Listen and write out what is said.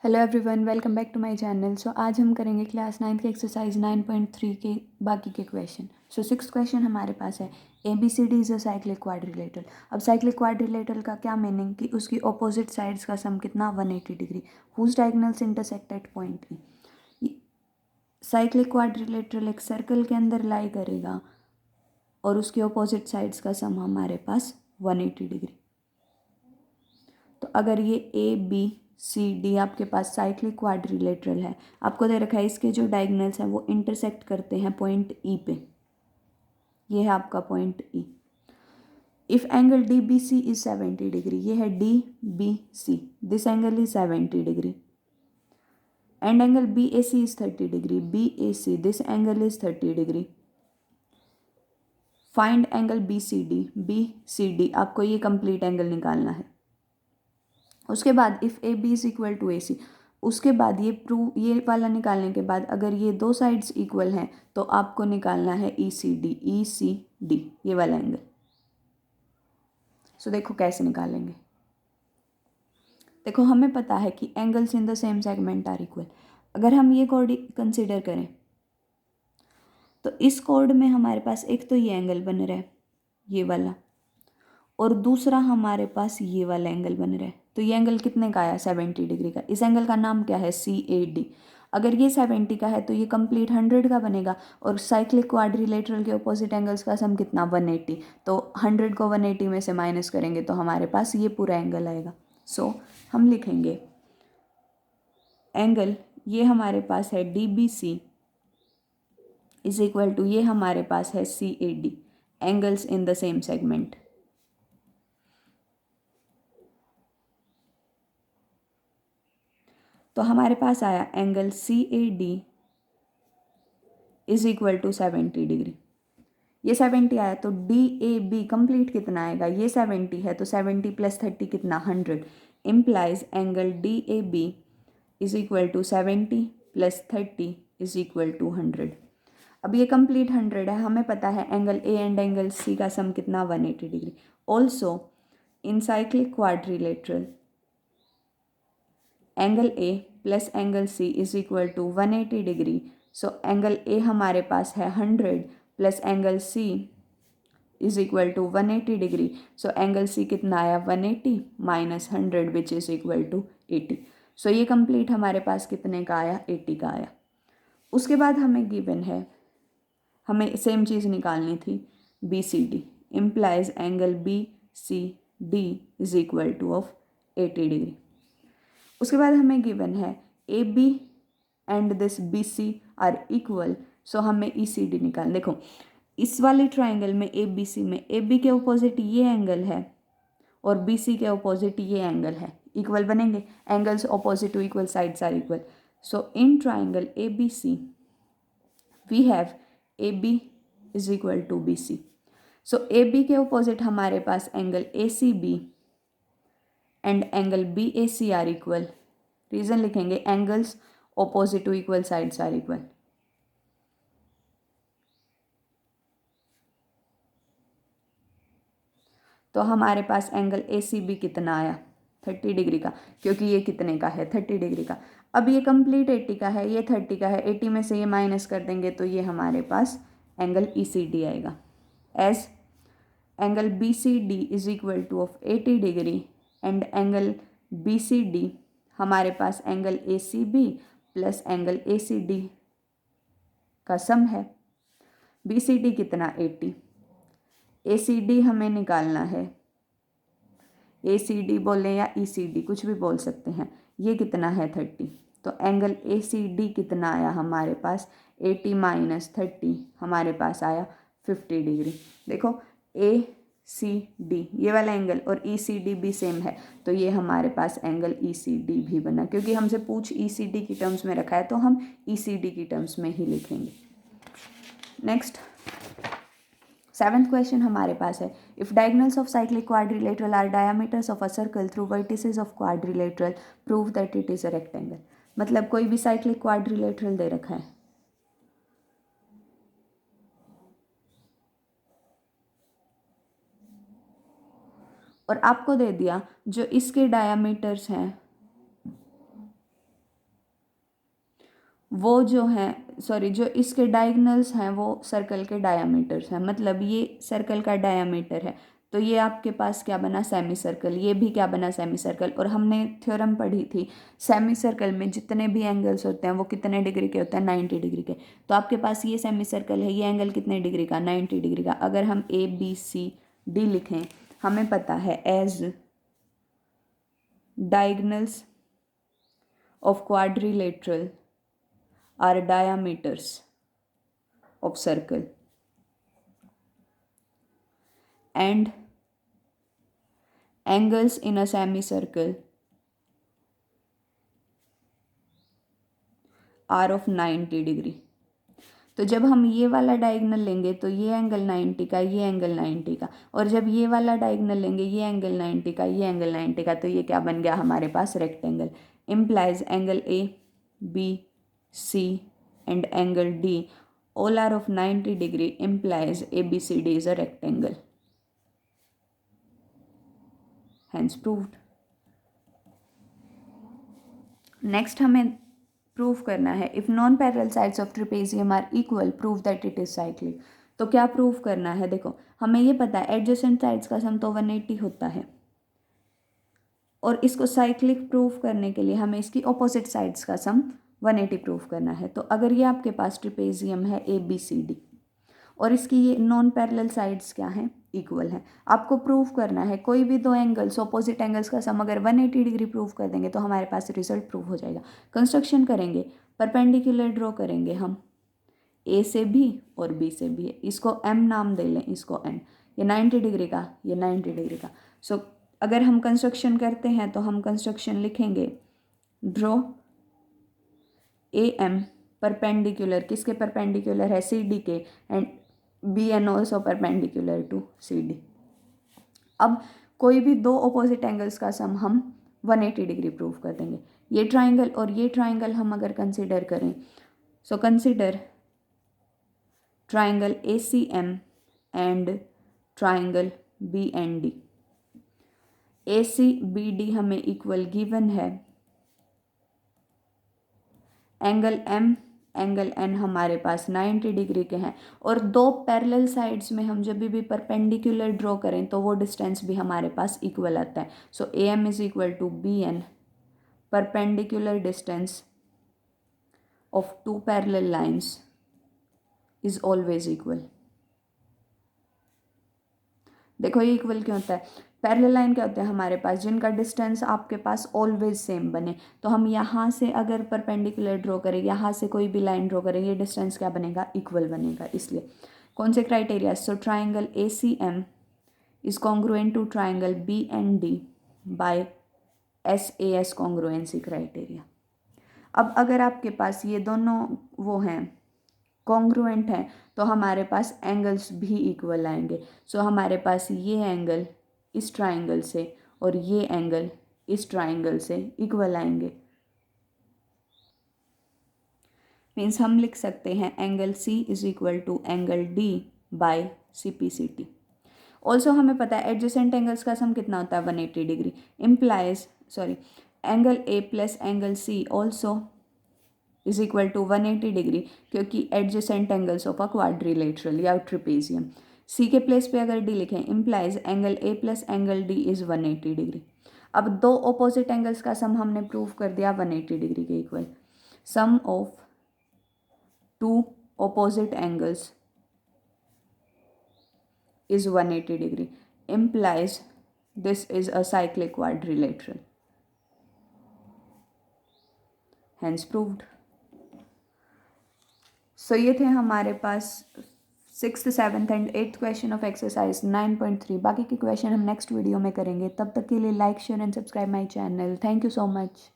Hello everyone, welcome back to my channel. So आज हम करेंगे क्लास 9 के एक्सरसाइज 9.3 के बाकी के क्वेश्चन। सो 6th क्वेश्चन हमारे पास है A B C D is a cyclic quadrilateral. अब साइक्लिक क्वाड्रिलेटरल का क्या मीनिंग कि उसकी ऑपोजिट साइड्स का सम कितना 180 degree, whose diagonals intersect at point E. Cyclic quadrilateral एक सर्कल के अंदर लाई करेगा और उसके ऑपोजिट साइड्स का सम हमारे पास 180 डिग्री। तो अगर ये ए बी सी डी आपके पास साइक्लिक क्वाड्रिलेटरल है, आपको दे रखा है इसके जो डायगोनल्स हैं वो इंटरसेक्ट करते हैं पॉइंट ई पे। ये है आपका point E. If angle D B C is 70 degree, ये है D B C, this angle is 70 degree and angle B A C is 30 degree, B A C this angle is 30 degree. Find angle B C D, B C D आपको ये complete angle निकालना है। उसके बाद if A B is equal to A C, उसके बाद ये वाला निकालने के बाद अगर ये दो साइड्स इक्वल हैं तो आपको निकालना है ई सी डी, ये वाला एंगल। सो देखो कैसे निकालेंगे। देखो हमें पता है कि angles in the same segment are equal. अगर हम ये कोड कंसिडर करें तो इस कोड में हमारे पास एक तो ये एंगल बन रहा है, ये वाला, और दूसरा हमारे पास ये वाला एंगल बन रहा है। तो ये एंगल कितने का आया? 70 डिग्री का। इस एंगल का नाम क्या है? C A D. अगर ये 70 का है तो ये कंप्लीट 100 का बनेगा, और साइक्लिक क्वाड्रिलेटरल के ऑपोजिट एंगल्स का सम कितना? 180। तो 100 को 180 में से माइनस करेंगे तो हमारे पास ये पूरा एंगल आएगा। सो हम लिखेंगे एंगल, ये हमारे पास है D B C is equal to, ये हमारे पास है C A D, angles in the same segment. तो हमारे पास आया angle C A D is equal to 70 degree. ये 70 आया तो डी ए बी कंप्लीट कितना आएगा? ये 70 है तो 70 प्लस 30 कितना? 100। Implies angle D A B is equal to 70 plus 30 is equal to 100। अब ये कंप्लीट 100 है, हमें पता है angle A and angle C का सम कितना? 180 degree. Also in cyclic quadrilateral angle A plus angle C is equal to 180 degree. So angle A हमारे पास है 100 plus angle C is equal to 180 degree. So angle C कितना आया? 180 minus 100 which is equal to 80। So ये complete हमारे पास कितने का आया? 80 का आया। उसके बाद हमें गिवन है, हमें सेम चीज़ निकालनी थी, B C D. Implies angle B C D is equal to of 80 degree. उसके बाद हमें गिवन है A B and this B C are equal. So हमें ई सी डी निकालना। देखो इस वाले ट्राइंगल में ए बी सी में ए बी के अपोजिट ये एंगल है और बी सी के अपोजिट ये एंगल है, इक्वल बनेंगे। Angles opposite to equal sides are equal. So in triangle A B C we have A B is equal to B C. So A B के opposite हमारे पास angle A C B and angle B A C are equal. Reason लिखेंगे, angles opposite to equal sides are equal. तो हमारे पास angle A C B कितना आया? 30 degree का, क्योंकि ये कितने का है? 30 डिग्री का। अब ये कंप्लीट 80 का है, ये 30 का है, 80 में से ये माइनस कर देंगे तो ये हमारे पास एंगल ई सी डी आएगा। As angle B C D is equal to of 80 degree and angle B C D हमारे पास angle A C B plus angle A C D का सम है। बी सी डी कितना? 80। ए C D हमें निकालना है, ए C D बोलें या ई सी डी कुछ भी बोल सकते हैं। ये कितना है? 30। तो एंगल ए सी डी कितना आया हमारे पास? 80 माइनस 30 हमारे पास आया 50 डिग्री। देखो ए सी डी ये वाला एंगल और ई सी डी भी सेम है, तो ये हमारे पास एंगल ई सी डी भी बना। क्योंकि हमसे पूछ ई सी डी की टर्म्स में रखा है तो हम ई सी डी की टर्म्स में ही लिखेंगे। नेक्स्ट 7th क्वेश्चन हमारे पास है, if diagonals of cyclic quadrilateral are diameters of a circle through vertices of quadrilateral prove that it is a rectangle. मतलब कोई भी साइक्लिक क्वाड्रिलेटरल दे रखा है और आपको दे दिया जो इसके डायमीटर्स हैं वो जो हैं सॉरी जो इसके डायगोनल्स हैं वो सर्कल के डायामीटर्स हैं, मतलब ये सर्कल का डायामीटर है तो ये आपके पास क्या बना, सेमी सर्कल, ये भी क्या बना, सेमी सर्कल। और हमने थ्योरम पढ़ी थी सेमी सर्कल में जितने भी एंगल्स होते हैं वो कितने डिग्री के होते हैं, 90 डिग्री के। तो आपके पास ये सेमी सर्कल है, ये एंगल कितने डिग्री का, 90 डिग्री का। अगर हम ABCD लिखें, हमें पता है as diagonals of quadrilateral are diameters of circle and angles in a semicircle are of 90 degree. तो जब हम ये वाला डायगोनल लेंगे तो ये एंगल 90 का, ये एंगल 90 का, और जब ये वाला डायगोनल लेंगे ये एंगल 90 का, ये एंगल 90 का, तो ये क्या बन गया हमारे पास, rectangle. Implies angle ABC and angle D all are of 90 degree implies ABCD is a rectangle, hence proved। Next हमें प्रूव करना है if non parallel sides of trapezium are equal prove that it is cyclic. तो क्या prove करना है, देखो हमें ये पता है एडजेसेंट साइड्स का सम तो 180 होता है, और इसको साइक्लिक प्रूव करने के लिए हमें इसकी ऑपोजिट साइड्स का सम 180 प्रूव करना है। तो अगर ये आपके पास ट्रिपेजियम है ABCD और इसकी ये नॉन पैरेलल साइड्स क्या हैं, इक्वल हैं, आपको प्रूव करना है कोई भी दो एंगल्स ऑपोजिट एंगल्स का सम अगर 180 डिग्री प्रूव कर देंगे तो हमारे पास रिजल्ट प्रूव हो जाएगा। कंस्ट्रक्शन करेंगे, परपेंडिकुलर ड्रॉ करेंगे हम A से भी और B से भी, इसको M नाम दे लें, इसको N, ये 90 डिग्री का, ये 90 डिग्री का। सो अगर हम कंस्ट्रक्शन करते हैं तो हम कंस्ट्रक्शन लिखेंगे ड्रॉ AM परपेंडिकुलर, किसके परपेंडिकुलर है, CD के, and BN also perpendicular to CD। अब कोई भी दो ऑपोजिट एंगल्स का सम हम 180 डिग्री प्रूव कर देंगे। ये ट्राइंगल और ये ट्राइंगल हम अगर कंसिडर करें, so consider triangle ACM and triangle BND। ACBD हमें इक्वल गिवन है, एंगल M एंगल N हमारे पास 90 डिग्री के हैं, और दो पैरेलल साइड्स में हम जब भी परपेंडिकुलर ड्रॉ करें तो वो डिस्टेंस भी हमारे पास इक्वल आता है। So AM is equal to BN, perpendicular distance of two parallel lines is always equal. देखो ये इक्वल क्यों होता है, पैरेलल लाइन क्या होते हैं हमारे पास, जिनका डिस्टेंस आपके पास ऑलवेज सेम बने। तो हम यहाँ से अगर परपेंडिकुलर ड्रॉ करें, यहाँ से कोई भी लाइन ड्रॉ करें, ये डिस्टेंस क्या बनेगा, इक्वल बनेगा। इसलिए कौन से criteria, so triangle ACM is congruent to triangle BND by SAS congruency criteria. अब अगर आपके पास ये दोनों वो हैं कॉन्ग्रुएंट हैं तो हमारे पास एंगल्स भी इक्वल आएंगे। सो हमारे पास ये एंगल इस ट्राइंगल से और ये एंगल इस ट्राइंगल से इक्वल आएंगे। मीन्स हम लिख सकते हैं angle C is equal to angle D by CPCT। Also हमें पता है एडजेसेंट एंगल्स का सम कितना होता है, 180 degree. Implies angle A plus angle C also is equal to 180 degree, क्योंकि adjacent angles of a quadrilateral या ट्रिपेजियम। C के प्लेस पे अगर D लिखें, implies angle A plus angle D is 180 degree. अब दो ऑपोजिट एंगल्स का सम हमने प्रूव कर दिया 180 डिग्री के equal. Sum of two opposite angles is 180 degree implies this is a cyclic quadrilateral, hence proved। so ये थे हमारे पास 6th 7th and 8th question of exercise 9.3। बाकी के क्वेश्चन हम नेक्स्ट वीडियो में करेंगे। तब तक के लिए like share and subscribe my channel. Thank you so much.